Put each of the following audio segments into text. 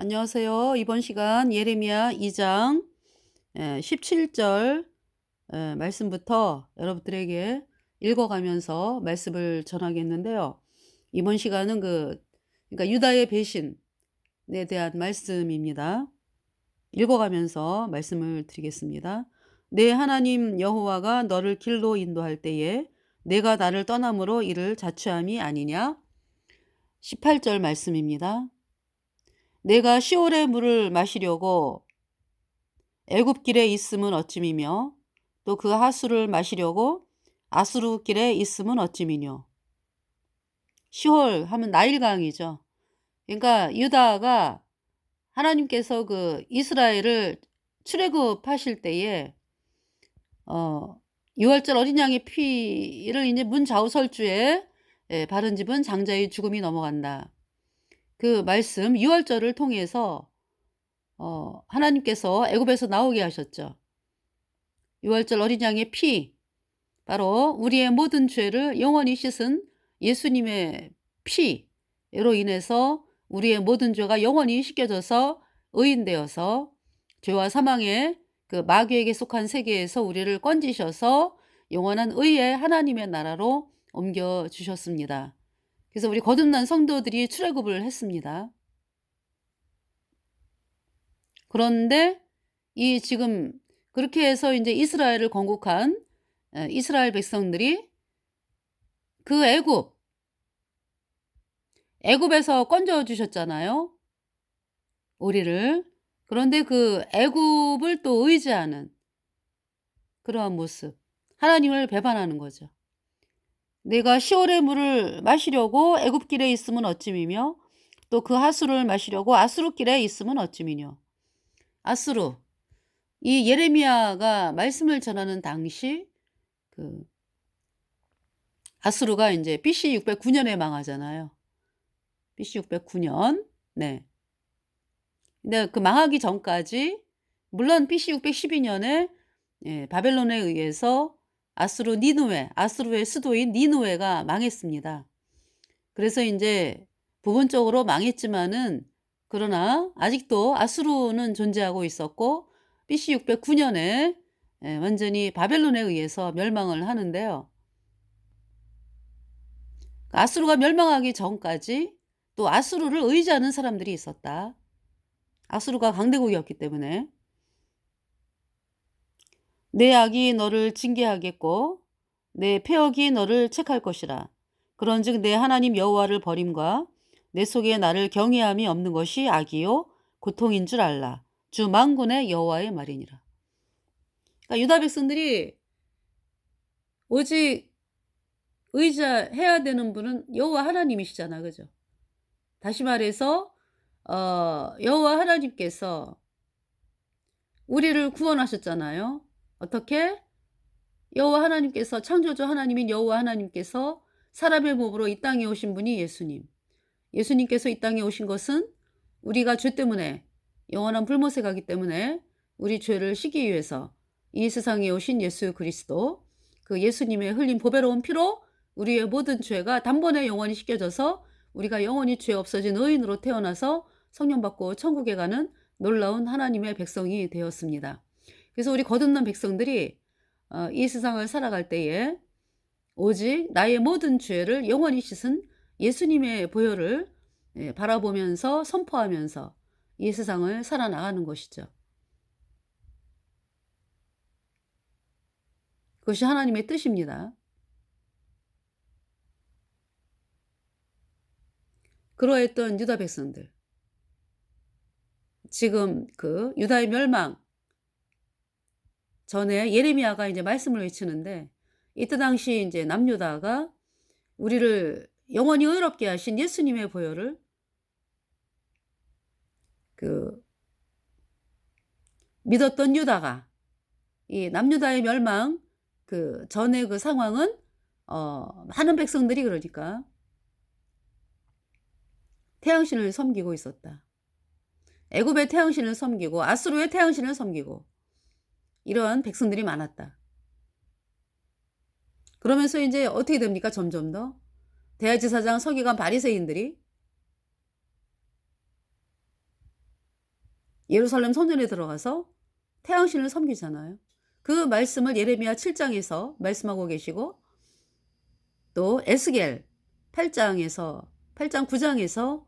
안녕하세요. 이번 시간 예레미야 2장 17절 말씀부터 여러분들에게 읽어가면서 말씀을 전하겠는데요. 이번 시간은 그러니까 유다의 배신에 대한 말씀입니다. 읽어가면서 말씀을 드리겠습니다. 내 하나님 여호와가 너를 길로 인도할 때에 내가 나를 떠남으로 이를 자초함이 아니냐? 18절 말씀입니다. 내가 시올의 물을 마시려고 애굽길에 있음은 어찌미며 또 그 하수를 마시려고 아수르길에 있음은 어찌미뇨. 시홀 하면 나일강이죠. 그러니까 유다가 하나님께서 그 이스라엘을 출애굽하실 때에 유월절 어린 양의 피를 이제 문 좌우설주에 바른 집은 장자의 죽음이 넘어간다. 그 말씀 유월절을 통해서 하나님께서 애굽에서 나오게 하셨죠. 유월절 어린 양의 피, 바로 우리의 모든 죄를 영원히 씻은 예수님의 피로 인해서 우리의 모든 죄가 영원히 씻겨져서 의인되어서 죄와 사망의 그 마귀에게 속한 세계에서 우리를 건지셔서 영원한 의의 하나님의 나라로 옮겨주셨습니다. 그래서 우리 거듭난 성도들이 출애굽을 했습니다. 그런데 이 지금 그렇게 해서 이제 이스라엘을 건국한 이스라엘 백성들이 그 애굽에서 건져 주셨잖아요, 우리를. 그런데 그 애굽을 또 의지하는 그러한 모습, 하나님을 배반하는 거죠. 내가 시올의 물을 마시려고 애굽길에 있으면 어찌미며 또 그 하수를 마시려고 아수르길에 있으면 어찌미뇨. 아수르, 이 예레미야가 말씀을 전하는 당시 그 아수르가 이제 BC 609년에 망하잖아요. BC 609년. 네. 근데 그 망하기 전까지 물론 BC 612년에 바벨론에 의해서 아수르의 수도인 니느웨가 망했습니다. 그래서 이제 부분적으로 망했지만은 그러나 아직도 아수르는 존재하고 있었고 BC 609년에 완전히 바벨론에 의해서 멸망을 하는데요. 아수르가 멸망하기 전까지 또 아수르를 의지하는 사람들이 있었다. 아수르가 강대국이었기 때문에. 내 악이 너를 징계하겠고 내 패역이 너를 책할 것이라. 그런즉 내 하나님 여호와를 버림과 내 속에 나를 경외함이 없는 것이 악이요 고통인 줄 알라. 주 만군의 여호와의 말이니라. 그러니까 유다 백성들이 오직 의지해야 되는 분은 여호와 하나님이시잖아, 그죠? 다시 말해서 여호와 하나님께서 우리를 구원하셨잖아요. 어떻게? 여호와 하나님께서, 창조주 하나님인 여호와 하나님께서 사람의 몸으로 이 땅에 오신 분이 예수님. 예수님께서 이 땅에 오신 것은 우리가 죄 때문에 영원한 불못에 가기 때문에 우리 죄를 씻기 위해서 이 세상에 오신 예수 그리스도, 그 예수님의 흘린 보배로운 피로 우리의 모든 죄가 단번에 영원히 씻겨져서 우리가 영원히 죄 없어진 의인으로 태어나서 성령 받고 천국에 가는 놀라운 하나님의 백성이 되었습니다. 그래서 우리 거듭난 백성들이 이 세상을 살아갈 때에 오직 나의 모든 죄를 영원히 씻은 예수님의 보혈을 바라보면서 선포하면서 이 세상을 살아나가는 것이죠. 그것이 하나님의 뜻입니다. 그러했던 유다 백성들. 지금 그 유다의 멸망 전에 예레미야가 이제 말씀을 외치는데 이때 당시 이제 남유다가 우리를 영원히 의롭게 하신 예수님의 보혈을 그 믿었던 유다가 이 남유다의 멸망 그 전의 그 상황은 많은 백성들이 그러니까 태양신을 섬기고 있었다. 애굽의 태양신을 섬기고 아수르의 태양신을 섬기고 이러한 백성들이 많았다. 그러면서 이제 어떻게 됩니까? 점점 더 대제사장 서기관 바리새인들이 예루살렘 성전에 들어가서 태양신을 섬기잖아요. 그 말씀을 예레미야 7장에서 말씀하고 계시고, 또 에스겔 8장 9장에서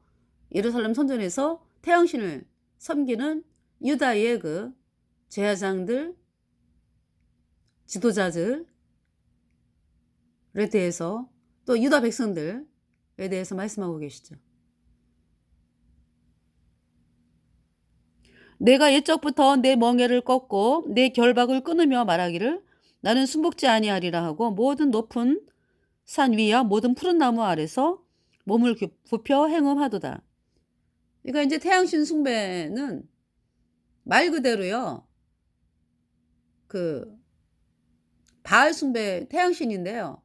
예루살렘 성전에서 태양신을 섬기는 유다의 그 제사장들, 지도자들에 대해서, 또 유다 백성들에 대해서 말씀하고 계시죠. 내가 옛적부터 내 멍에를 꺾고 내 결박을 끊으며 말하기를 나는 순복지 아니하리라 하고 모든 높은 산 위와 모든 푸른 나무 아래서 몸을 굽혀 행음하도다. 그러니까 이제 태양신 숭배는 말 그대로요, 그 바알 숭배 태양신인데요.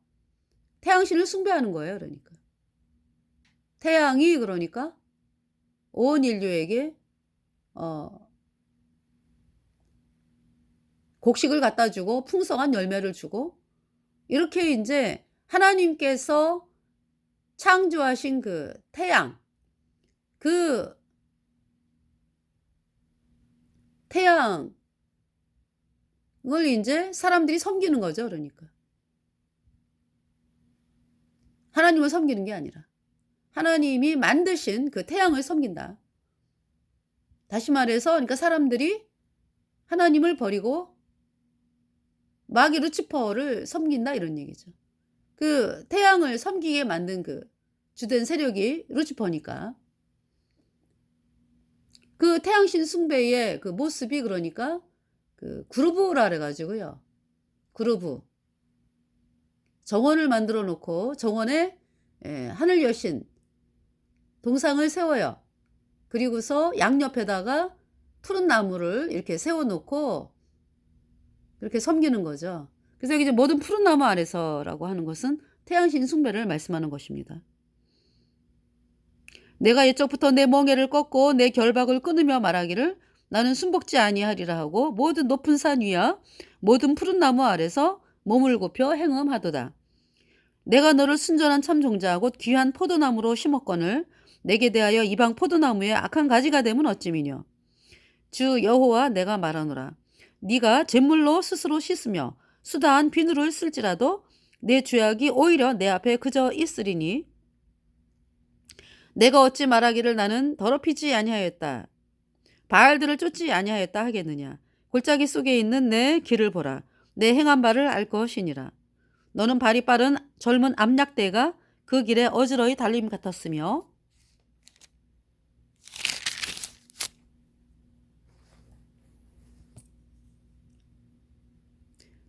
태양신을 숭배하는 거예요. 그러니까 태양이, 그러니까 온 인류에게 곡식을 갖다 주고 풍성한 열매를 주고, 이렇게 이제 하나님께서 창조하신 그 태양, 그 태양을 이제 사람들이 섬기는 거죠. 그러니까 하나님을 섬기는 게 아니라 하나님이 만드신 그 태양을 섬긴다. 다시 말해서, 그러니까 사람들이 하나님을 버리고 마귀 루치퍼를 섬긴다, 이런 얘기죠. 그 태양을 섬기게 만든 그 주된 세력이 루치퍼니까, 그 태양신 숭배의 그 모습이, 그러니까 그 그루브라 그래가지고요, 그루브 정원을 만들어 놓고 정원에 하늘 여신 동상을 세워요. 그리고서 양옆에다가 푸른 나무를 이렇게 세워놓고 그렇게 섬기는 거죠. 그래서 여기 이제 모든 푸른 나무 아래서라고 하는 것은 태양신 숭배를 말씀하는 것입니다. 내가 옛적부터 내 멍에를 꺾고 내 결박을 끊으며 말하기를 나는 순복지 아니하리라 하고 모든 높은 산 위와 모든 푸른 나무 아래서 몸을 굽혀 행음하도다. 내가 너를 순전한 참 종자 곧 귀한 포도나무로 심었거늘 내게 대하여 이방 포도나무의 악한 가지가 되면 어찌미뇨. 주 여호와 내가 말하노라. 네가 잿물로 스스로 씻으며 수다한 비누를 쓸지라도 내 죄악이 오히려 내 앞에 그저 있으리니 내가 어찌 말하기를 나는 더럽히지 아니하였다. 바알들을 쫓지 아니하였다 하겠느냐. 골짜기 속에 있는 내 길을 보라. 내 행한 바를 알 것이니라. 너는 발이 빠른 젊은 암약대가 그 길에 어지러이 달림 같았으며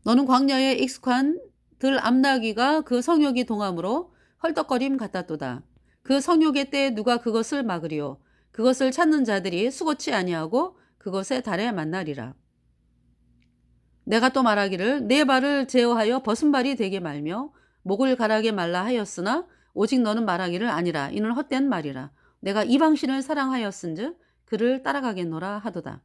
너는 광야에 익숙한 들 암나귀가 그 성욕이 동함으로 헐떡거림 같았도다. 그 성욕의 때에 누가 그것을 막으리요. 그것을 찾는 자들이 수고치 아니하고 그것에 달에 만나리라. 내가 또 말하기를 내 발을 제어하여 벗은 발이 되게 말며 목을 가라게 말라 하였으나 오직 너는 말하기를 아니라 이는 헛된 말이라. 내가 이방신을 사랑하였은즉 그를 따라가겠노라 하도다.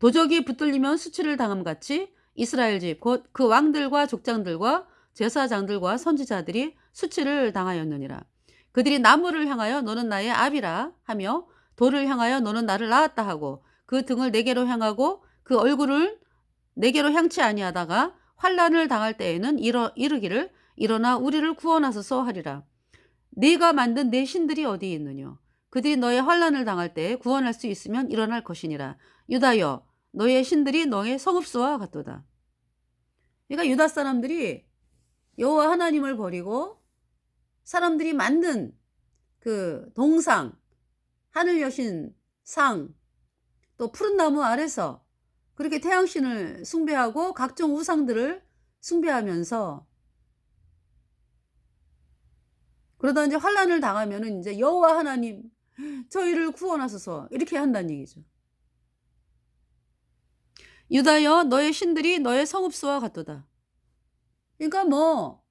도적이 붙들리면 수치를 당함같이 이스라엘 집 곧 그 왕들과 족장들과 제사장들과 선지자들이 수치를 당하였느니라. 그들이 나무를 향하여 너는 나의 아비라 하며 돌을 향하여 너는 나를 낳았다 하고 그 등을 내게로 향하고 그 얼굴을 내게로 향치 아니하다가 환난을 당할 때에는 이르기를 일어나 우리를 구원하소서 하리라. 네가 만든 내 신들이 어디 있느뇨. 그들이 너의 환난을 당할 때 구원할 수 있으면 일어날 것이니라. 유다여 너의 신들이 너의 성읍수와 같도다. 그러니까 유다 사람들이 여호와 하나님을 버리고 사람들이 만든 그 동상, 하늘 여신 상, 또 푸른 나무 아래서 그렇게 태양신을 숭배하고 각종 우상들을 숭배하면서 그러다 이제 환난을 당하면은 이제 여호와 하나님 저희를 구원하소서 이렇게 한다는 얘기죠. 유다여 너의 신들이 너의 성읍수와 같도다. 그러니까 뭐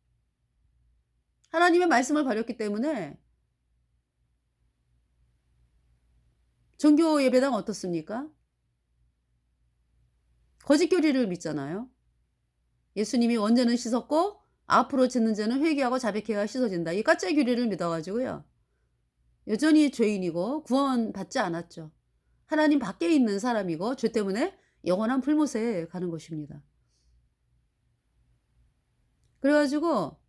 하나님의 말씀을 버렸기 때문에 종교 예배당 어떻습니까? 거짓 교리를 믿잖아요. 예수님이 원죄는 씻었고 앞으로 짓는 죄는 회개하고 자백해야 씻어진다. 이 가짜 교리를 믿어가지고요. 여전히 죄인이고 구원받지 않았죠. 하나님 밖에 있는 사람이고 죄 때문에 영원한 불못에 가는 것입니다. 그래 가지고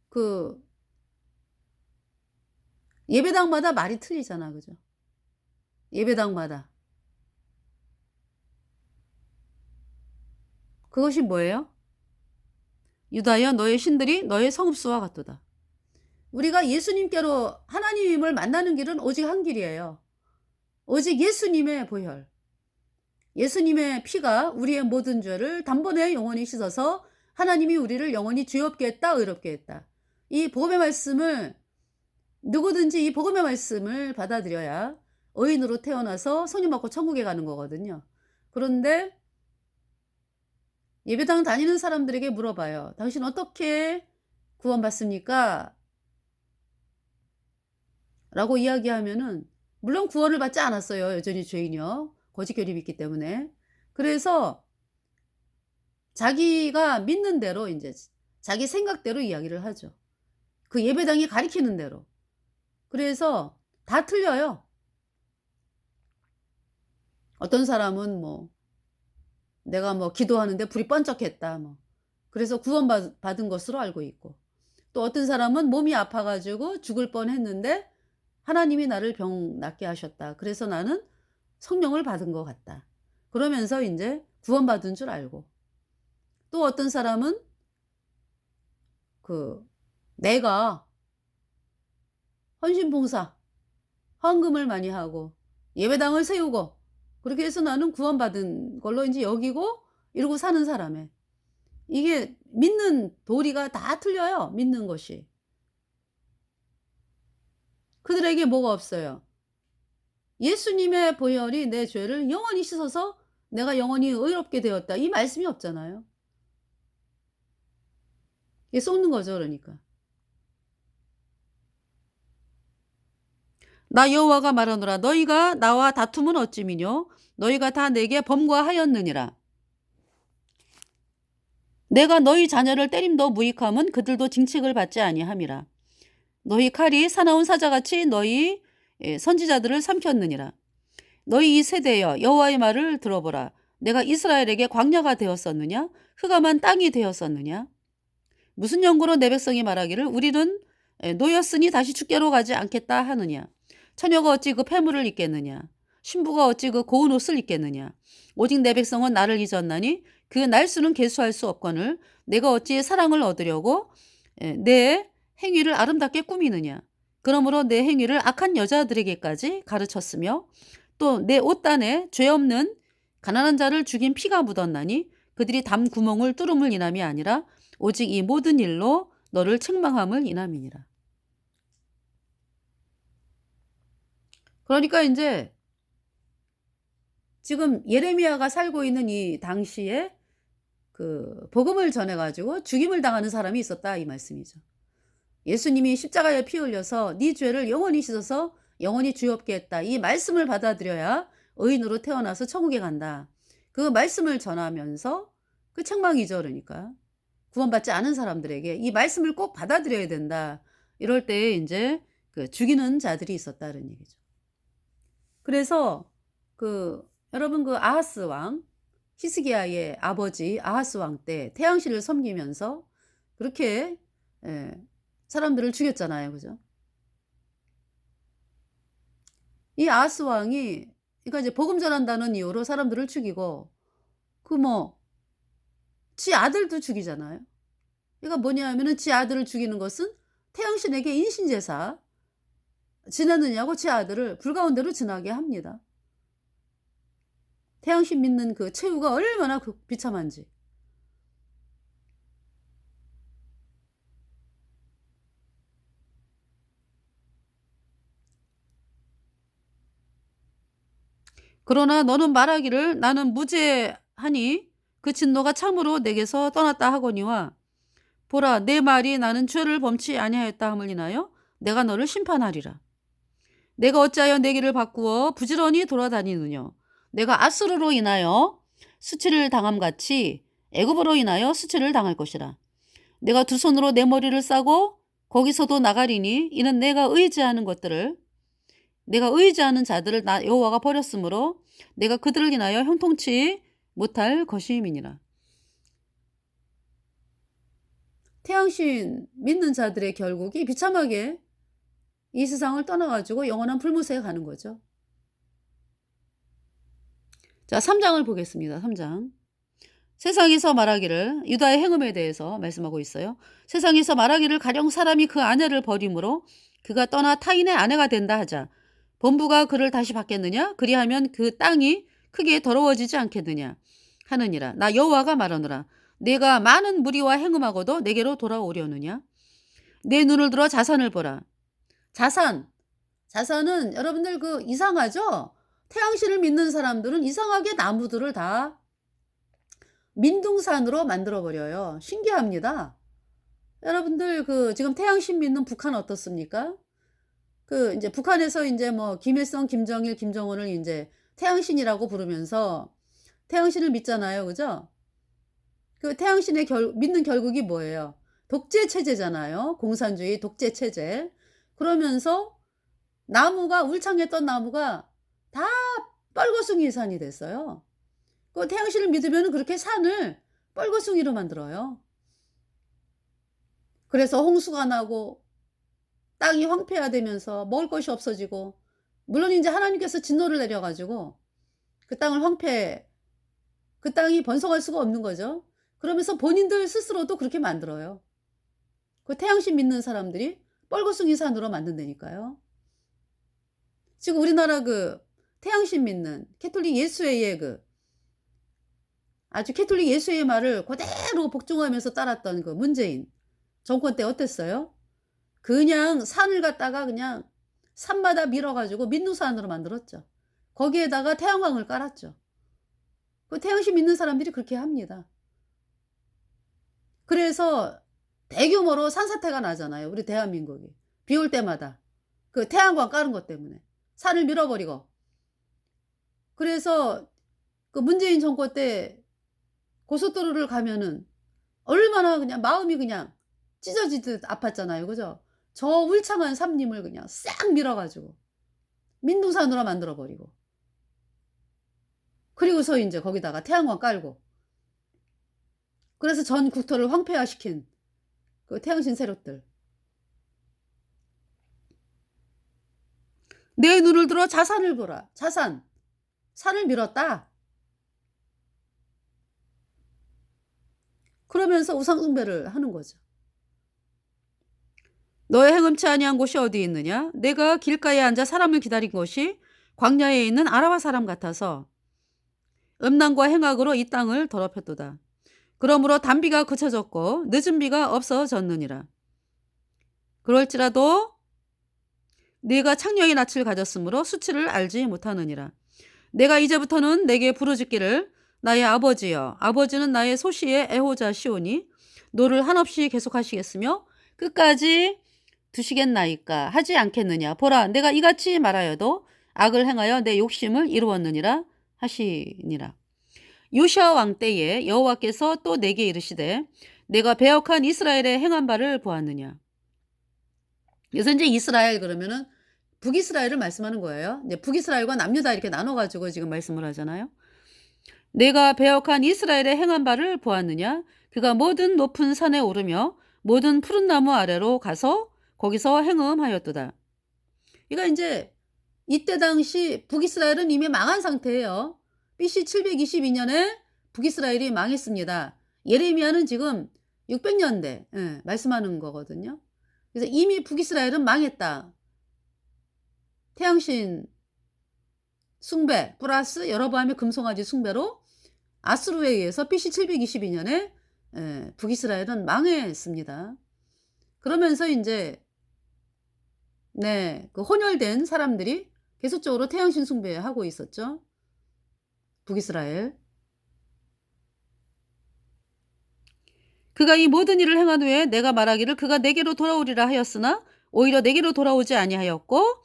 그 예배당마다 말이 틀리잖아. 그죠? 예배당마다. 그것이 뭐예요? 유다여 너의 신들이 너의 성읍수와 같도다. 우리가 예수님께로 하나님을 만나는 길은 오직 한 길이에요. 오직 예수님의 보혈. 예수님의 피가 우리의 모든 죄를 단번에 영원히 씻어서 하나님이 우리를 영원히 죄없게 했다, 의롭게 했다. 이 복음의 말씀을 누구든지 이 복음의 말씀을 받아들여야 의인으로 태어나서 성령 받고 천국에 가는 거거든요. 그런데 예배당 다니는 사람들에게 물어봐요. 당신 어떻게 구원받습니까? 라고 이야기하면은 물론 구원을 받지 않았어요. 여전히 죄인이요. 거짓 교리 있기 때문에. 그래서 자기가 믿는 대로 이제 자기 생각대로 이야기를 하죠. 그 예배당이 가리키는 대로. 그래서 다 틀려요. 어떤 사람은 뭐 내가 뭐 기도하는데 불이 번쩍했다 뭐. 그래서 구원받은 것으로 알고 있고. 또 어떤 사람은 몸이 아파 가지고 죽을 뻔했는데 하나님이 나를 병 낫게 하셨다. 그래서 나는 성령을 받은 것 같다. 그러면서 인제 구원받은 줄 알고. 또 어떤 사람은 그 내가 헌신봉사, 헌금을 많이 하고 예배당을 세우고 그렇게 해서 나는 구원받은 걸로 인제 여기고 이러고 사는 사람에 이게 믿는 도리가 다 틀려요, 믿는 것이. 그들에게 뭐가 없어요. 예수님의 보혈이 내 죄를 영원히 씻어서 내가 영원히 의롭게 되었다. 이 말씀이 없잖아요. 이게 쏟는 거죠, 그러니까. 나 여호와가 말하노라 너희가 나와 다툼은 어찌미뇨 너희가 다 내게 범과하였느니라. 내가 너희 자녀를 때림도 무익함은 그들도 징책을 받지 아니함이라. 너희 칼이 사나운 사자같이 너희 선지자들을 삼켰느니라. 너희 이 세대여 여호와의 말을 들어보라. 내가 이스라엘에게 광야가 되었었느냐 흑암한 땅이 되었었느냐. 무슨 연고로 내 백성이 말하기를 우리는 노였으니 다시 축제로 가지 않겠다 하느냐. 처녀가 어찌 그 폐물을 입겠느냐. 신부가 어찌 그 고운 옷을 입겠느냐. 오직 내 백성은 나를 잊었나니 그 날수는 계수할 수 없거늘 내가 어찌 사랑을 얻으려고 내 행위를 아름답게 꾸미느냐. 그러므로 내 행위를 악한 여자들에게까지 가르쳤으며 또 내 옷단에 죄 없는 가난한 자를 죽인 피가 묻었나니 그들이 담 구멍을 뚫음을 인함이 아니라 오직 이 모든 일로 너를 책망함을 인함이니라. 그러니까 이제 지금 예레미야가 살고 있는 이 당시에 그 복음을 전해 가지고 죽임을 당하는 사람이 있었다 이 말씀이죠. 예수님이 십자가에 피 흘려서 네 죄를 영원히 씻어서 영원히 죄 없게 했다. 이 말씀을 받아들여야 의인으로 태어나서 천국에 간다. 그 말씀을 전하면서 그 책망이죠. 그러니까 구원받지 않은 사람들에게 이 말씀을 꼭 받아들여야 된다. 이럴 때 이제 그 죽이는 자들이 있었다는 얘기죠. 그래서 그 여러분 그 아하스 왕 히스기야의 아버지 아하스 왕 때 태양신을 섬기면서 그렇게 사람들을 죽였잖아요. 그죠? 이 아하스 왕이 그러니까 이제 복음 전한다는 이유로 사람들을 죽이고 그 뭐 지 아들도 죽이잖아요. 그러니까 뭐냐 하면은 지 아들을 죽이는 것은 태양신에게 인신제사 지내느냐고 지 아들을 불가운데로 지나게 합니다. 태양신 믿는 그 최후가 얼마나 그 비참한지. 그러나 너는 말하기를 나는 무죄하니 그 진노가 참으로 내게서 떠났다 하거니와 보라 내 말이 나는 죄를 범치 아니하였다 함을 인하여 내가 너를 심판하리라. 내가 어찌하여 내 길을 바꾸어 부지런히 돌아다니느냐. 내가 아수르로 인하여 수치를 당함같이 애굽으로 인하여 수치를 당할 것이라. 내가 두 손으로 내 머리를 싸고 거기서도 나가리니 이는 내가 의지하는 것들을 내가 의지하는 자들을 나 여호와가 버렸으므로 내가 그들을 인하여 형통치 못할 것임이니라. 태양신 믿는 자들의 결국이 비참하게 이 세상을 떠나가지고 영원한 불못에 가는 거죠. 자, 3장을 보겠습니다. 3장. 세상에서 말하기를, 유다의 행음에 대해서 말씀하고 있어요. 세상에서 말하기를 가령 사람이 그 아내를 버림으로 그가 떠나 타인의 아내가 된다 하자. 범부가 그를 다시 받겠느냐? 그리하면 그 땅이 크게 더러워지지 않겠느냐? 하느니라. 나 여호와가 말하노라. 내가 많은 무리와 행음하고도 내게로 돌아오려느냐? 내 눈을 들어 자산을 보라. 자산은 여러분들 그 이상하죠? 태양신을 믿는 사람들은 이상하게 나무들을 다 민둥산으로 만들어버려요. 신기합니다. 여러분들 그 지금 태양신 믿는 북한 어떻습니까? 그 이제 북한에서 이제 뭐 김일성, 김정일, 김정은을 이제 태양신이라고 부르면서 태양신을 믿잖아요. 그죠? 그 태양신의 믿는 결국이 뭐예요? 독재 체제잖아요. 공산주의 독재 체제. 그러면서 나무가 울창했던 나무가 다 뻘거숭이 산이 됐어요. 그 태양신을 믿으면 그렇게 산을 뻘거숭이로 만들어요. 그래서 홍수가 나고 땅이 황폐화되면서 먹을 것이 없어지고, 물론 이제 하나님께서 진노를 내려가지고 그 땅을 그 땅이 번성할 수가 없는 거죠. 그러면서 본인들 스스로도 그렇게 만들어요. 그 태양신 믿는 사람들이 뻘거숭이 산으로 만든다니까요. 지금 우리나라 그 태양신 믿는 캐톨릭 예수회의 아주 캐톨릭 예수의 말을 그대로 복종하면서 따랐던 그 문재인 정권 때 어땠어요? 그냥 산을 갖다가 그냥 산마다 밀어가지고 민누산으로 만들었죠. 거기에다가 태양광을 깔았죠. 그 태양신 믿는 사람들이 그렇게 합니다. 그래서 대규모로 산사태가 나잖아요. 우리 대한민국이. 비 올 때마다 그 태양광 깔은 것 때문에 산을 밀어버리고. 그래서 그 문재인 정권 때 고속도로를 가면은 얼마나 그냥 마음이 그냥 찢어지듯 아팠잖아요. 그죠? 저 울창한 삼림을 그냥 싹 밀어가지고 민둥산으로 만들어버리고, 그리고서 이제 거기다가 태양광 깔고, 그래서 전 국토를 황폐화시킨 그 태양신 세력들. 내 눈을 들어 자산을 보라. 산을 밀었다. 그러면서 우상숭배를 하는 거죠. 너의 행음치 아니한 곳이 어디 있느냐? 내가 길가에 앉아 사람을 기다린 곳이 광야에 있는 아라바 사람 같아서 음란과 행악으로 이 땅을 더럽혔도다. 그러므로 단비가 그쳐졌고 늦은 비가 없어졌느니라. 그럴지라도 네가 창녀의 낯을 가졌으므로 수치를 알지 못하느니라. 내가 이제부터는 내게 부르짖기를 나의 아버지여, 아버지는 나의 소시의 애호자시오니 노를 한없이 계속하시겠으며 끝까지 두시겠나이까 하지 않겠느냐. 보라, 내가 이같이 말하여도 악을 행하여 내 욕심을 이루었느니라 하시니라. 요시아 왕 때에 여호와께서 또 내게 이르시되 내가 배역한 이스라엘의 행한 바를 보았느냐. 그래서 이제 이스라엘 그러면은 북이스라엘을 말씀하는 거예요. 이제 북이스라엘과 남유다 이렇게 나눠가지고 지금 말씀을 하잖아요. 내가 배역한 이스라엘의 행한 바를 보았느냐. 그가 모든 높은 산에 오르며 모든 푸른 나무 아래로 가서 거기서 행음하였도다. 그러니까 이제 이때 당시 북이스라엘은 이미 망한 상태예요. BC 722년에 북이스라엘이 망했습니다. 예레미야는 지금 600년대 말씀하는 거거든요. 그래서 이미 북이스라엘은 망했다. 태양신 숭배 플러스 여로보암의 금송아지 숭배로 아수르에 의해서 BC 722년에 북이스라엘은 망했습니다. 그러면서 이제 그 혼혈된 사람들이 계속적으로 태양신 숭배하고 있었죠. 북이스라엘. 그가 이 모든 일을 행한 후에 내가 말하기를 그가 내게로 돌아오리라 하였으나 오히려 내게로 돌아오지 아니하였고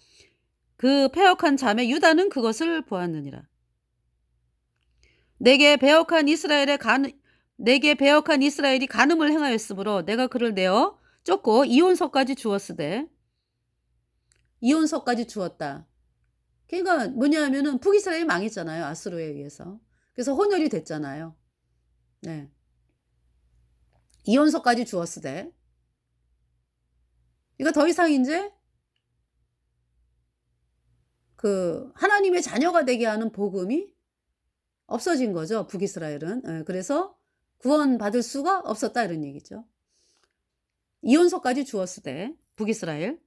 그 패역한 자매 유다는 그것을 보았느니라. 내게 배역한 이스라엘이 간음을 행하였으므로 내가 그를 내어 쫓고 이혼석까지 주었으되, 이혼석까지 주었다. 그러니까 뭐냐면은 북이스라엘이 망했잖아요, 아수르에 의해서. 그래서 혼혈이 됐잖아요. 네. 이혼서까지 주었으되. 그러니까 더 이상 인제 그 하나님의 자녀가 되게 하는 복음이 없어진 거죠, 북이스라엘은. 예. 그래서 구원받을 수가 없었다 이런 얘기죠. 이혼서까지 주었으되 북이스라엘.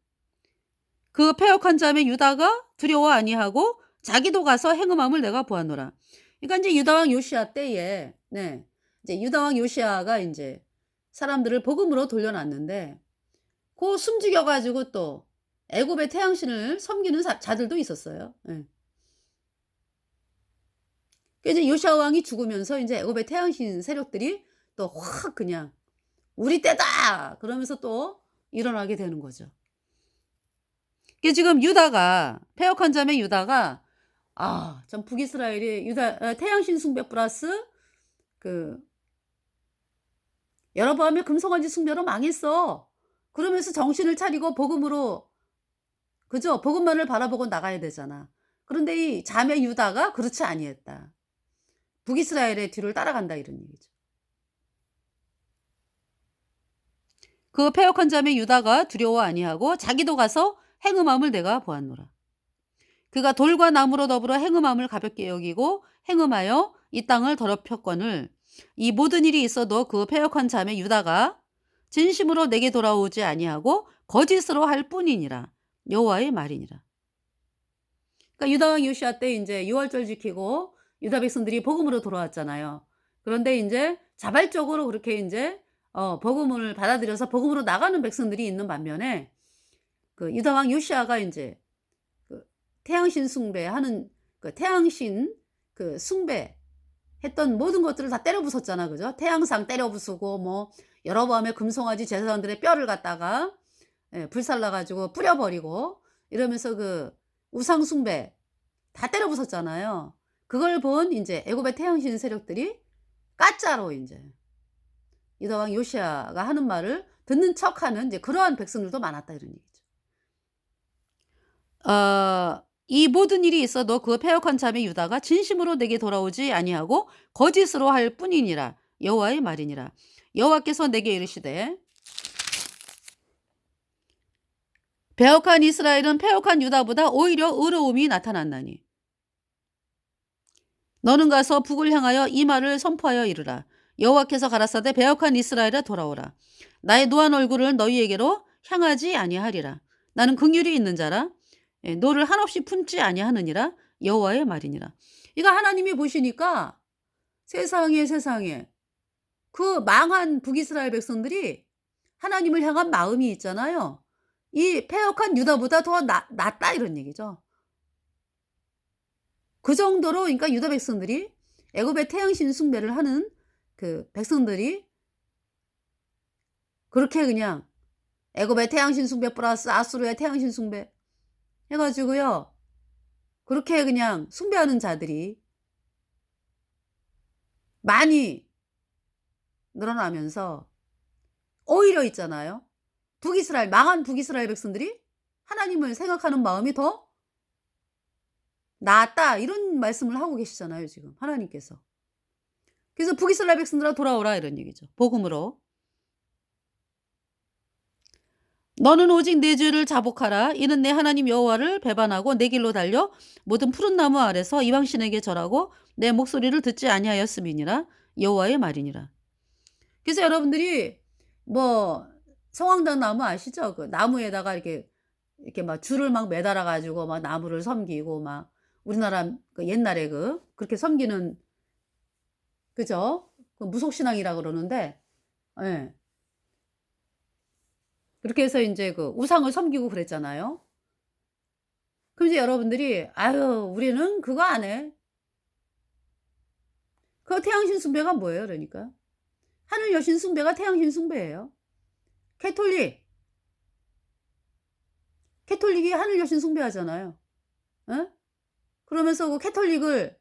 그 패역한 자매 유다가 두려워 아니하고 자기도 가서 행음함을 내가 보았노라. 그러니까 인제 유다 왕 요시야 때에 네. 이제 유다 왕 요시야가 인제 사람들을 복음으로 돌려놨는데 고 숨죽여 가지고 또 애굽의 태양신을 섬기는 자들도 있었어요. 예. 그 이제 요시야 왕이 죽으면서 인제 애굽의 태양신 세력들이 또 확 그냥 '우리 때다!' 그러면서 또 일어나게 되는 거죠. 이게 지금 유다가 패역한 자매 유다가 전 북이스라엘이 유다 태양신 숭배 플러스 그 여로보암의 금송아지 숭배로 망했어. 그러면서 정신을 차리고 복음으로 그죠? 복음만을 바라보고 나가야 되잖아. 그런데 이 자매 유다가 그렇지 아니했다. 북이스라엘의 뒤를 따라간다 이런 얘기죠. 그 패역한 자매 유다가 두려워 아니하고 자기도 가서 행음함을 내가 보았노라. 그가 돌과 나무로 더불어 행음함을 가볍게 여기고 행음하여 이 땅을 더럽혔거늘 이 모든 일이 있어도 그 패역한 자매 유다가 진심으로 내게 돌아오지 아니하고 거짓으로 할 뿐이니라. 여호와의 말이니라. 그러니까 유다 왕 요시야 때 인제 유월절 지키고 유다 백성들이 복음으로 돌아왔잖아요. 그런데 인제 자발적으로 그렇게 인제 복음을 받아들여서 복음으로 나가는 백성들이 있는 반면에 그 유다 왕 요시야가 인제 그 태양신 숭배하는 그 태양신 그 숭배했던 모든 것들을 다 때려 부쉈잖아. 그죠? 태양상 때려 부수고 뭐 여로보암의 금송아지 제사장들의 뼈를 갖다가 예 불살라 가지고 뿌려 버리고 이러면서 그 우상 숭배 다 때려 부쉈잖아요. 그걸 본 인제 애굽의 태양신 세력들이 가짜로 인제 유다 왕 요시야가 하는 말을 듣는 척하는 이제 그러한 백성들도 많았다 이런 얘기죠. 이 모든 일이 있어도 그 패역한 자매 유다가 진심으로 내게 돌아오지 아니하고 거짓으로 할 뿐이니라. 여호와의 말이니라. 여호와께서 내게 이르시되 패역한 이스라엘은 패역한 유다보다 오히려 의로움이 나타났나니 너는 가서 북을 향하여 이 말을 선포하여 이르라. 여호와께서 가라사대 패역한 이스라엘아 돌아오라. 나의 노한 얼굴을 너희에게로 향하지 아니하리라. 나는 긍휼이 있는 자라. 너를 한없이 품지 아니하느니라. 여호와의 말이니라. 이거 하나님이 보시니까 세상에 그 망한 북이스라엘 백성들이 하나님을 향한 마음이 있잖아요. 이 패역한 유다보다 더 낫다 이런 얘기죠. 그 정도로 그러니까 유다 백성들이 애굽의 태양신 숭배를 하는 그 백성들이 그렇게 그냥 애굽의 태양신 숭배 플러스 아수르의 태양신 숭배 해 가지고요. 그렇게 그냥 숭배하는 자들이 많이 늘어나면서 오히려 있잖아요. 망한 북이스라엘 백성들이 하나님을 생각하는 마음이 더 낫다 이런 말씀을 하고 계시잖아요 지금 하나님께서. 그래서 북이스라엘 백성들아 돌아오라 이런 얘기죠. 복음으로. 너는 오직 내 죄를 자복하라. 이는 내 하나님 여호와를 배반하고 내 길로 달려 모든 푸른 나무 아래서 이방신에게 절하고 내 목소리를 듣지 아니하였음이니라. 여호와의 말이니라. 그래서 여러분들이 뭐 성황당 나무 아시죠? 그 나무에다가 이렇게 막 줄을 막 매달아 가지고 막 나무를 섬기고 막 우리나라 그 옛날에 그렇게 섬기는 그죠? 그 무속신앙이라 그러는데 예. 그렇게 해서 인제 그 우상을 섬기고 그랬잖아요. 그럼 이제 여러분들이 "아유 우리는 그거 안 해." 그 태양신 숭배가 뭐예요 그러니까? 하늘 여신 숭배가 태양신 숭배예요. 캐톨릭. 캐톨릭이 하늘 여신 숭배하잖아요. 예? 그러면서 그 캐톨릭을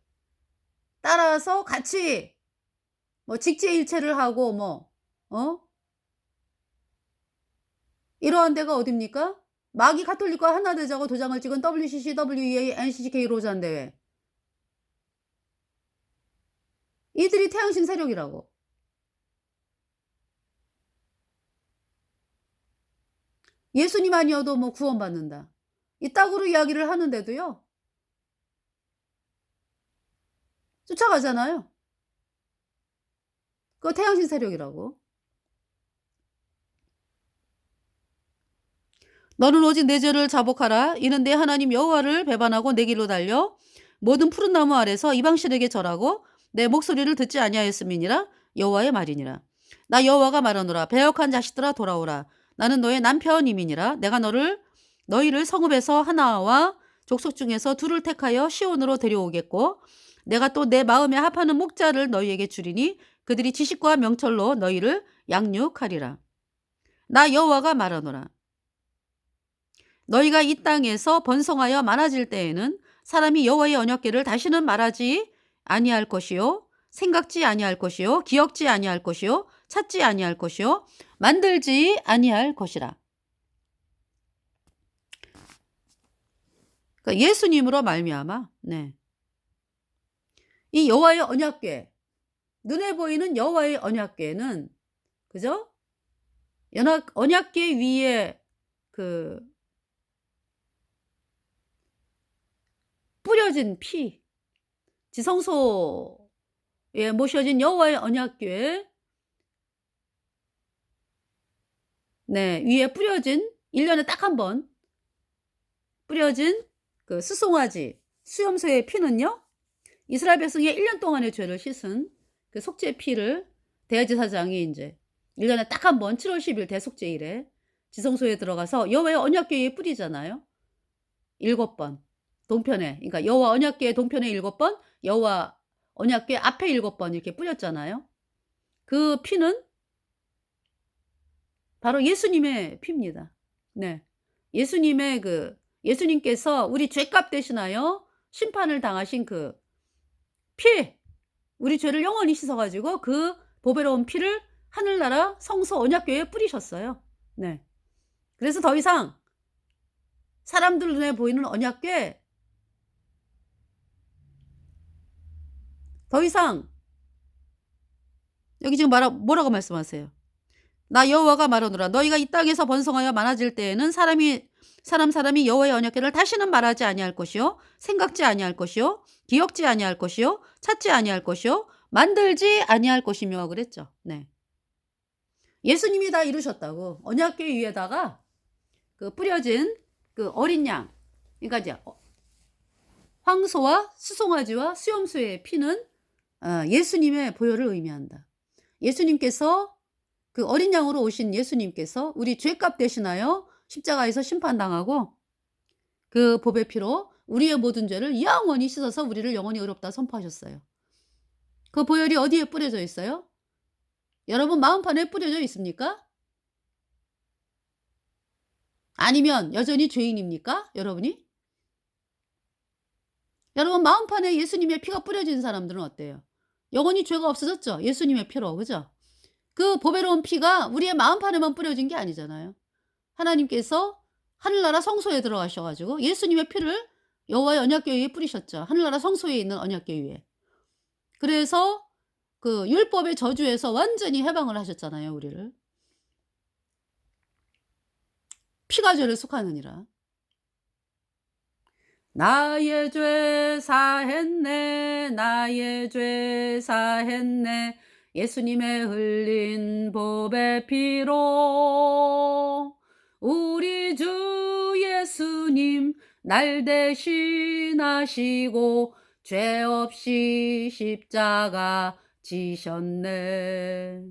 따라서 같이 뭐 직제일체를 하고 뭐 이러한 데가 어딥니까? 마귀 가톨릭과 하나 되자고 도장을 찍은 WCC, WEA, NCCK 로잔 대회. 이들이 태양신 세력이라고. 예수님 아니어도 뭐 구원받는다. 이따구로 이야기를 하는데도요. 쫓아가잖아요. 그거 태양신 세력이라고. 너는 오직 내 죄를 자복하라. 이는 내 하나님 여호와를 배반하고 내 길로 달려 모든 푸른 나무 아래서 이방신에게 절하고 내 목소리를 듣지 아니하였음이니라. 여호와의 말이니라. 나 여호와가 말하노라. 배역한 자식들아 돌아오라. 나는 너의 남편임이니라. 내가 너희를 성읍에서 하나와 족속 중에서 둘을 택하여 시온으로 데려오겠고 내가 또 내 마음에 합하는 목자를 너희에게 주리니 그들이 지식과 명철로 너희를 양육하리라. 나 여호와가 말하노라. 너희가 이 땅에서 번성하여 많아질 때에는 사람이 여호와의 언약궤를 다시는 말하지 아니할 것이요 생각지 아니할 것이요 기억지 아니할 것이요 찾지 아니할 것이요 만들지 아니할 것이라. 그러니까 예수님으로 말미암아 이 여호와의 언약궤, 눈에 보이는 여호와의 언약궤는 그죠? 언약궤 위에 그 뿌려진 피, 지성소에 모셔진 여호와의 언약궤 위에 뿌려진 1년에 딱 한 번 뿌려진 그 수송아지 수염소의 피는요. 이스라엘 백성의 1년 동안의 죄를 씻은 그 속죄 피를 대제사장이 이제 1년에 딱 한 번 7월 10일 대속죄일에 지성소에 들어가서 여호와의 언약궤에 뿌리잖아요. 7번. 동편에. 그러니까 여호와 언약궤 동편에 7번, 여호와 언약궤 앞에 7번 이렇게 뿌렸잖아요. 그 피는 바로 예수님의 피입니다. 예수님의 예수님께서 우리 죄값 대신하여 심판을 당하신 그 피, 우리 죄를 영원히 씻어 가지고 그 보배로운 피를 하늘나라 성소 언약궤에 뿌리셨어요. 그래서 더 이상 사람들 눈에 보이는 언약궤 더 이상 여기 지금 뭐라고 말씀하세요? 나 여호와가 말하노라. 너희가 이 땅에서 번성하여 많아질 때에는 사람이 여호와의 언약궤를 다시는 말하지 아니할 것이요 생각지 아니할 것이요 기억지 아니할 것이요 찾지 아니할 것이요 만들지 아니할 것이며 그랬죠. 예수님이 다 이루셨다고. 언약궤 위에다가 그 뿌려진 그 어린 양, 그러니까 이제 황소와 수송아지와 수염소의 피는 예수님의 보혈을 의미한다. 예수님께서 그 어린 양으로 오신 예수님께서 우리 죄값 대신하여 십자가에서 심판당하고 그 보배 피로 우리의 모든 죄를 영원히 씻어서 우리를 영원히 의롭다 선포하셨어요. 그 보혈이 어디에 뿌려져 있어요? 여러분 마음판에 뿌려져 있습니까? 아니면 여전히 죄인입니까? 여러분이? 여러분 마음판에 예수님의 피가 뿌려진 사람들은 어때요? 영원히 죄가 없어졌죠? 예수님의 피로. 그죠? 그 보배로운 피가 우리의 마음판에만 뿌려진 게 아니잖아요. 하나님께서 하늘나라 성소에 들어가셔가지고 예수님의 피를 여호와의 언약궤 위에 뿌리셨죠. 하늘나라 성소에 있는 언약궤 위에. 그래서 그 율법의 저주에서 완전히 해방을 하셨잖아요. 우리를. 피가 죄를 속하느니라. 나의 죄 사했네 나의 죄 사했네 예수님의 흘린 보배 피로 우리 주 예수님 날 대신하시고 죄 없이 십자가 지셨네.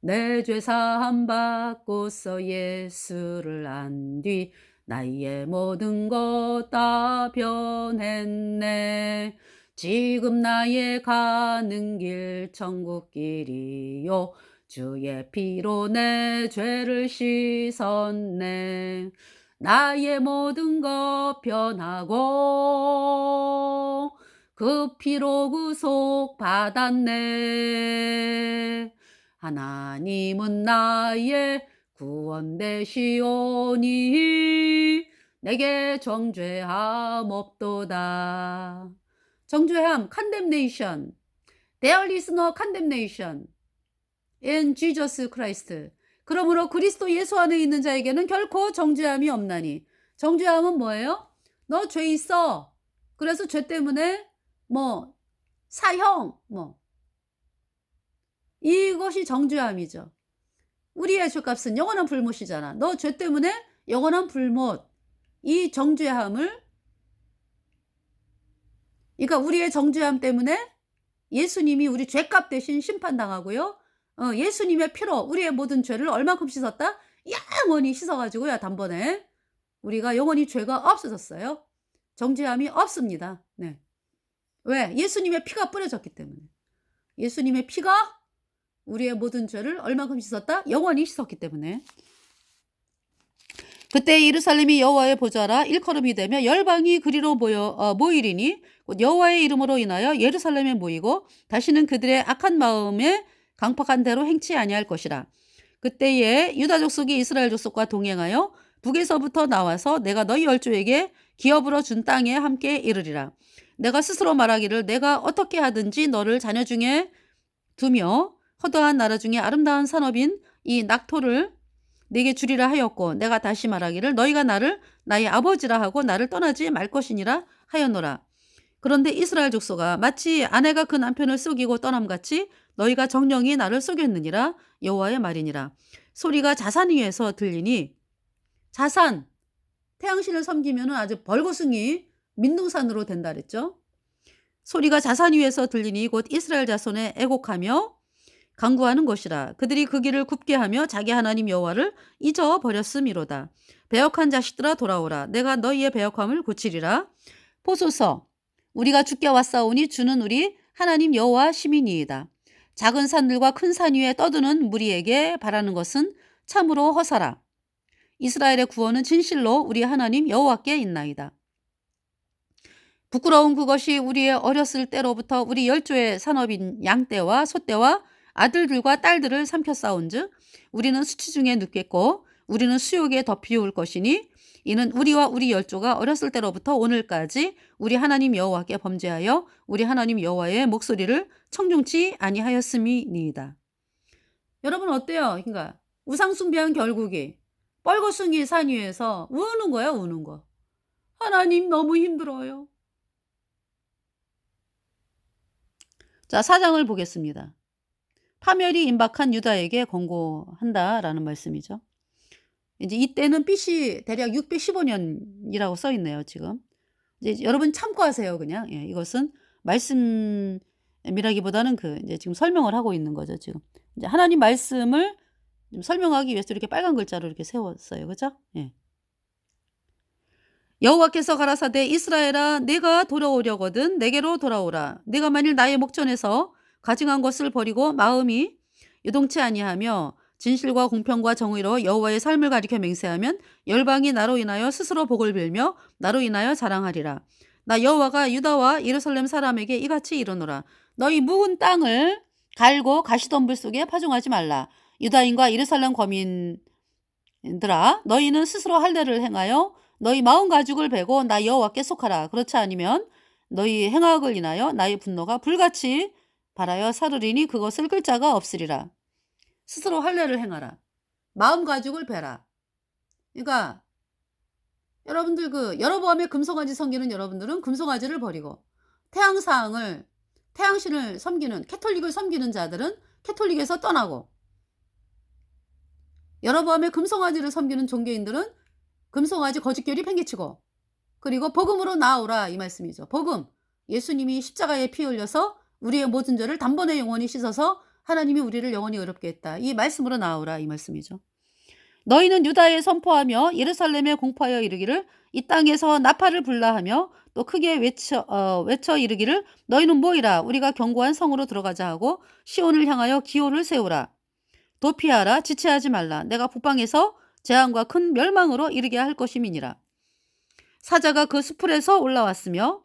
내 죄 사함 받고서 예수를 안 뒤 나의 모든 것 다 변했네. 지금 나의 가는 길 천국길이요 주의 피로 내 죄를 씻었네. 나의 모든 것 변하고 그 피로 구속 받았네. 하나님은 나의 구원 되시오니 내게 정죄함 없도다. 정죄함, condemnation. There is no condemnation in Jesus Christ. 그러므로 그리스도 예수 안에 있는 자에게는 결코 정죄함이 없나니. 정죄함은 뭐예요? 너 죄 있어. 그래서 죄 때문에 뭐 사형 뭐 이것이 정죄함이죠. 우리의 죄값은 영원한 불못이잖아. 너 죄 때문에 영원한 불못. 이 정죄함을, 그러니까 우리의 정죄함 때문에 예수님이 우리 죄값 대신 심판당하고요. 예수님의 피로 우리의 모든 죄를 얼만큼 씻었다? 영원히 씻어가지고요. 단번에 우리가 영원히 죄가 없어졌어요. 정죄함이 없습니다. 네. 왜? 예수님의 피가 뿌려졌기 때문에. 예수님의 피가 우리의 모든 죄를 얼만큼 씻었다? 영원히 씻었기 때문에. 그때 예루살렘이 여호와의 보좌라 일컬음이 되며 열방이 그리로 모이리니 곧 여호와의 이름으로 인하여 예루살렘에 모이고 다시는 그들의 악한 마음에 강팍한 대로 행치 아니할 것이라. 그때에 유다 족속이 이스라엘 족속과 동행하여 북에서부터 나와서 내가 너희 열조에게 기업으로 준 땅에 함께 이르리라. 내가 스스로 말하기를 내가 어떻게 하든지 너를 자녀 중에 두며 허다한 나라 중에 아름다운 산업인 이 낙토를 내게 주리라 하였고 내가 다시 말하기를 너희가 나를 나의 아버지라 하고 나를 떠나지 말 것이니라 하였노라. 그런데 이스라엘 족속아 마치 아내가 그 남편을 속이고 떠남같이 너희가 정령이 나를 속였느니라 여호와의 말이니라. 소리가 자산 위에서 들리니 자산, 태양신을 섬기면 아주 벌거숭이 민둥산으로 된다 그랬죠. 소리가 자산 위에서 들리니 곧 이스라엘 자손의 애곡하며 강구하는 것이라. 그들이 그 길을 굽게 하며 자기 하나님 여호와를 잊어버렸음이로다. 배역한 자식들아 돌아오라. 내가 너희의 배역함을 고치리라. 보소서 우리가 주께 왔사오니 주는 우리 하나님 여호와 시민이이다. 작은 산들과 큰 산 위에 떠드는 무리에게 바라는 것은 참으로 허사라. 이스라엘의 구원은 진실로 우리 하나님 여호와께 있나이다. 부끄러운 그것이 우리의 어렸을 때로부터 우리 열조의 산업인 양떼와 소떼와 아들들과 딸들을 삼켜싸운즉 우리는 수치 중에 눕겠고 우리는 수욕에 덮이울 것이니 이는 우리와 우리 열조가 어렸을 때로부터 오늘까지 우리 하나님 여호와께 범죄하여 우리 하나님 여호와의 목소리를 청중치 아니하였음이니이다. 여러분 어때요? 그러니까 우상 숭배한 결국이 뻘거숭이 산 위에서 우는 거야, 우는 거. 하나님 너무 힘들어요. 자, 4장을 보겠습니다. 파멸이 임박한 유다에게 권고한다라는 말씀이죠. 이제 이때는 BC 대략 615년이라고 써 있네요, 지금. 이제 여러분 참고하세요, 그냥. 예, 이것은 말씀이라기보다는 이제 지금 설명을 하고 있는 거죠, 지금. 이제 하나님 말씀을 좀 설명하기 위해서 이렇게 빨간 글자로 이렇게 세웠어요. 그죠? 예. 여호와께서 가라사대 이스라엘아 내가 돌아오려거든 내게로 돌아오라. 내가 만일 나의 목전에서 가증한 것을 버리고 마음이 요동치 아니하며 진실과 공평과 정의로 여호와의 삶을 가리켜 맹세하면 열방이 나로 인하여 스스로 복을 빌며 나로 인하여 자랑하리라. 나 여호와가 유다와 예루살렘 사람에게 이같이 이르노라. 너희 묵은 땅을 갈고 가시덤불 속에 파종하지 말라. 유다인과 예루살렘 거민들아 너희는 스스로 할례를 행하여 너희 마음 가죽을 베고 나 여호와께 속하라. 그렇지 않으면 너희 행악을 인하여 나의 분노가 불같이 발하여 사르리니 그것을 끌 자가 없으리라. 스스로 할례를 행하라. 마음 가죽을 베라. 그러니까 여러분들 여로보암의 금송아지 섬기는 여러분들은 금송아지를 버리고 태양신을 섬기는 캐톨릭을 섬기는 자들은 캐톨릭에서 떠나고 여로보암의 금송아지를 섬기는 종교인들은 금송아지 거짓교리 팽개치고 그리고 복음으로 나아오라 이 말씀이죠. 복음. 예수님이 십자가에 피 흘려서 우리의 모든 죄를 단번에 영원히 씻어서 하나님이 우리를 영원히 의롭게 했다. 이 말씀으로 나아오라 이 말씀이죠. 너희는 유다에 선포하며 예루살렘에 공포하여 이르기를 이 땅에서 나팔을 불라 하며 또 크게 외쳐 이르기를 너희는 모이라 우리가 견고한 성으로 들어가자 하고 시온을 향하여 기호를 세우라. 도피하라 지체하지 말라. 내가 북방에서 재앙과 큰 멸망으로 이르게 할 것임이니라. 사자가 그 수풀에서 올라왔으며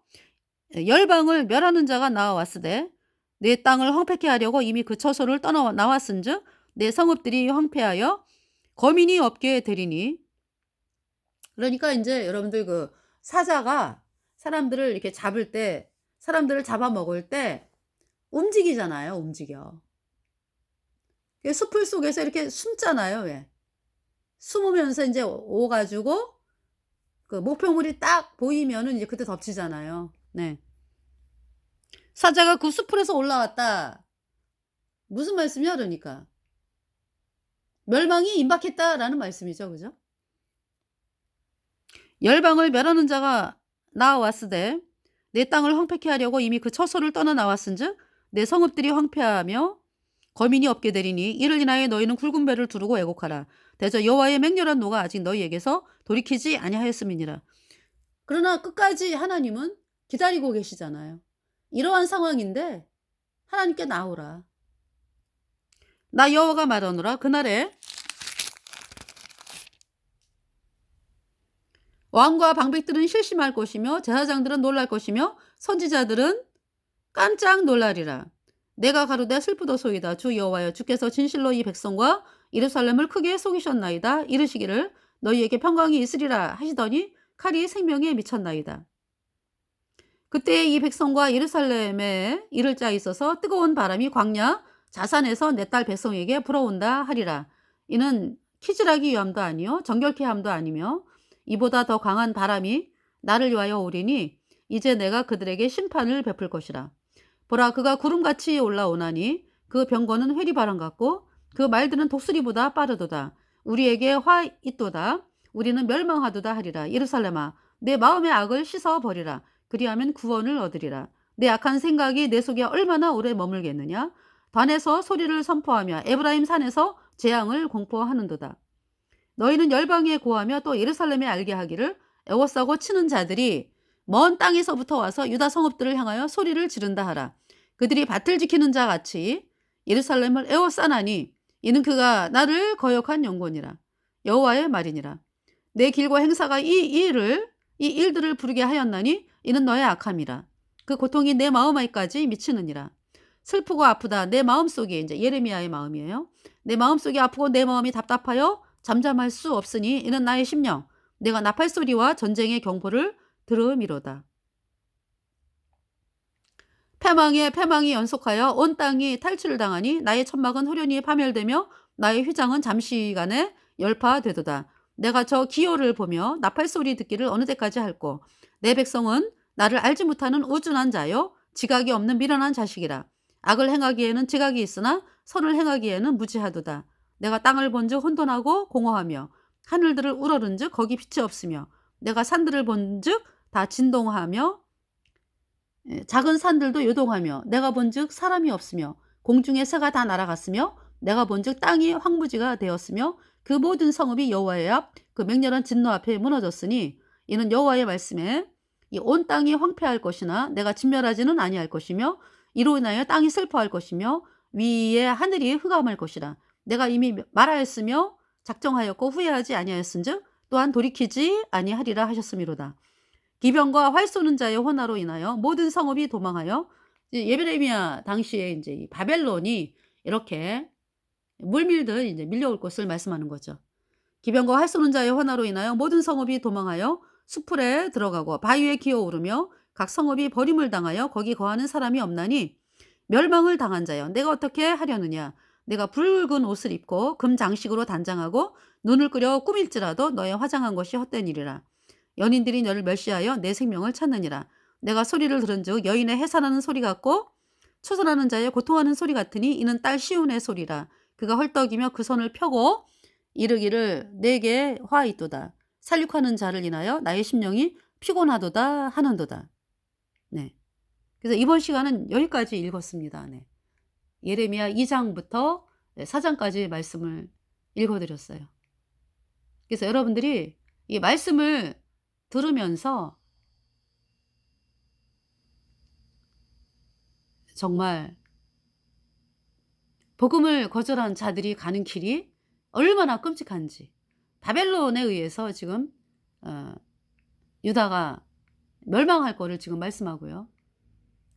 열방을 멸하는 자가 나와왔으되 내 땅을 황폐케 하려고 이미 그 처소를 떠나 나왔은즉 내 성읍들이 황폐하여 거민이 없게 되리니. 그러니까 인제 여러분들 그 사자가 사람들을 이렇게 잡을 때, 사람들을 잡아먹을 때 움직이잖아요, 움직여. 그 숲을 속에서 이렇게 숨잖아요, 왜. 숨으면서 인제 오 가지고 그 목표물이 딱 보이면은 이제 그때 덮치잖아요. 네. 사자가 그 숲풀에서 올라왔다. 무슨 말씀이야 그러니까. 멸망이 임박했다라는 말씀이죠. 그죠? 열방을 멸하는 자가 나아왔으되 내 땅을 황폐케 하려고 이미 그 처소를 떠나 나왔은즉 내 성읍들이 황폐하며 거민이 없게 되리니 이를 인하여 너희는 굵은 배를 두르고 애곡하라. 대저 여호와의 맹렬한 노가 아직 너희에게서 돌이키지 아니하였음이니라. 그러나 끝까지 하나님은 기다리고 계시잖아요. 이러한 상황인데 하나님께 나오라. 나 여호와가 말하노라. 그날에 왕과 방백들은 실심할 것이며 제사장들은 놀랄 것이며 선지자들은 깜짝 놀라리라. 내가 가로되 슬프도소이다. 주 여호와여, 주께서 진실로 이 백성과 예루살렘을 크게 속이셨나이다. 이르시기를 너희에게 평강이 있으리라 하시더니 칼이 생명에 미쳤나이다. 그때 이 백성과 예루살렘에 이를 자 있어서 뜨거운 바람이 광야 자산에서 내 딸 백성에게 불어온다 하리라. 이는 키질하기 위함도 아니요 정결케 함도 아니며 이보다 더 강한 바람이 나를 위하여 오리니 이제 내가 그들에게 심판을 베풀 것이라. 보라, 그가 구름같이 올라오나니 그 병거는 회리바람 같고 그 말들은 독수리보다 빠르도다. 우리에게 화 있도다. 우리는 멸망하도다 하리라. 예루살렘아, 내 마음의 악을 씻어버리라. 그리하면 구원을 얻으리라. 내 악한 생각이 내 속에 얼마나 오래 머물겠느냐. 단에서 소리를 선포하며 에브라임 산에서 재앙을 공포하는도다. 너희는 열방에 고하며 또 예루살렘에 알게 하기를 애워싸고 치는 자들이 먼 땅에서부터 와서 유다 성읍들을 향하여 소리를 지른다 하라. 그들이 밭을 지키는 자 같이 예루살렘을 애워싸나니 이는 그가 나를 거역한 영혼이라. 여호와의 말이니라. 내 길과 행사가 이 일들을 부르게 하였나니 이는 너의 악함이라. 그 고통이 내 마음에까지 미치느니라. 슬프고 아프다. 내 마음속에, 이제 예레미야의 마음이에요. 내 마음속이 아프고 내 마음이 답답하여 잠잠할 수 없으니 이는 나의 심령. 내가 나팔 소리와 전쟁의 경보를 들음이로다. 패망에 패망이 연속하여 온 땅이 탈출을 당하니 나의 천막은 후련히 파멸되며 나의 휘장은 잠시간에 열파되도다. 내가 저 기호를 보며 나팔 소리 듣기를 어느 때까지 할꼬. 내 백성은 나를 알지 못하는 우준한 자요 지각이 없는 미련한 자식이라. 악을 행하기에는 지각이 있으나 선을 행하기에는 무지하도다. 내가 땅을 본즉 혼돈하고 공허하며 하늘들을 우러른즉 거기 빛이 없으며 내가 산들을 본즉 다 진동하며 작은 산들도 요동하며 내가 본즉 사람이 없으며 공중의 새가 다 날아갔으며 내가 본즉 땅이 황무지가 되었으며 그 모든 성읍이 여호와의 앞 그 맹렬한 진노 앞에 무너졌으니 이는 여호와의 말씀에 이 온 땅이 황폐할 것이나 내가 진멸하지는 아니할 것이며 이로 인하여 땅이 슬퍼할 것이며 위에 하늘이 흑암할 것이라. 내가 이미 말하였으며 작정하였고 후회하지 아니하였은즉 또한 돌이키지 아니하리라 하셨음이로다. 기병과 활 쏘는 자의 혼화로 인하여 모든 성읍이 도망하여 예레미야 당시에 이제 이 바벨론이 이렇게 물밀듯 이제 밀려올 것을 말씀하는 거죠. 기병과 활 쏘는 자의 혼화로 인하여 모든 성읍이 도망하여 수풀에 들어가고 바위에 기어오르며 각 성읍이 버림을 당하여 거기 거하는 사람이 없나니 멸망을 당한 자여 내가 어떻게 하려느냐. 내가 붉은 옷을 입고 금 장식으로 단장하고 눈을 끄려 꾸밀지라도 너의 화장한 것이 헛된 일이라. 연인들이 너를 멸시하여 내 생명을 찾느니라. 내가 소리를 들은즉 여인의 해산하는 소리 같고 초선하는 자의 고통하는 소리 같으니 이는 딸 시온의 소리라. 그가 헐떡이며 그 손을 펴고 이르기를 내게 화 있도다. 살육하는 자를 인하여 나의 심령이 피곤하도다 하는도다. 네. 그래서 이번 시간은 여기까지 읽었습니다. 네. 예레미야 2장부터 4장까지 말씀을 읽어드렸어요. 그래서 여러분들이 이 말씀을 들으면서 정말 복음을 거절한 자들이 가는 길이 얼마나 끔찍한지. 바벨론에 의해서 지금 유다가 멸망할 거를 지금 말씀하고요.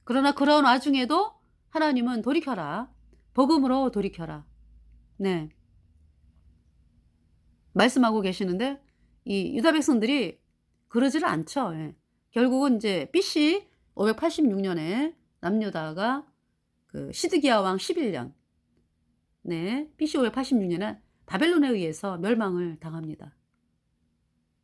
그러나 그런 와중에도 하나님은 돌이켜라. 복음으로 돌이켜라. 네. 말씀하고 계시는데 이 유다 백성들이 그러지를 않죠. 예. 결국은 이제 BC 586년에 남유다가 그 시드기야 왕 11년, 네, BC 586년에 바벨론에 의해서 멸망을 당합니다.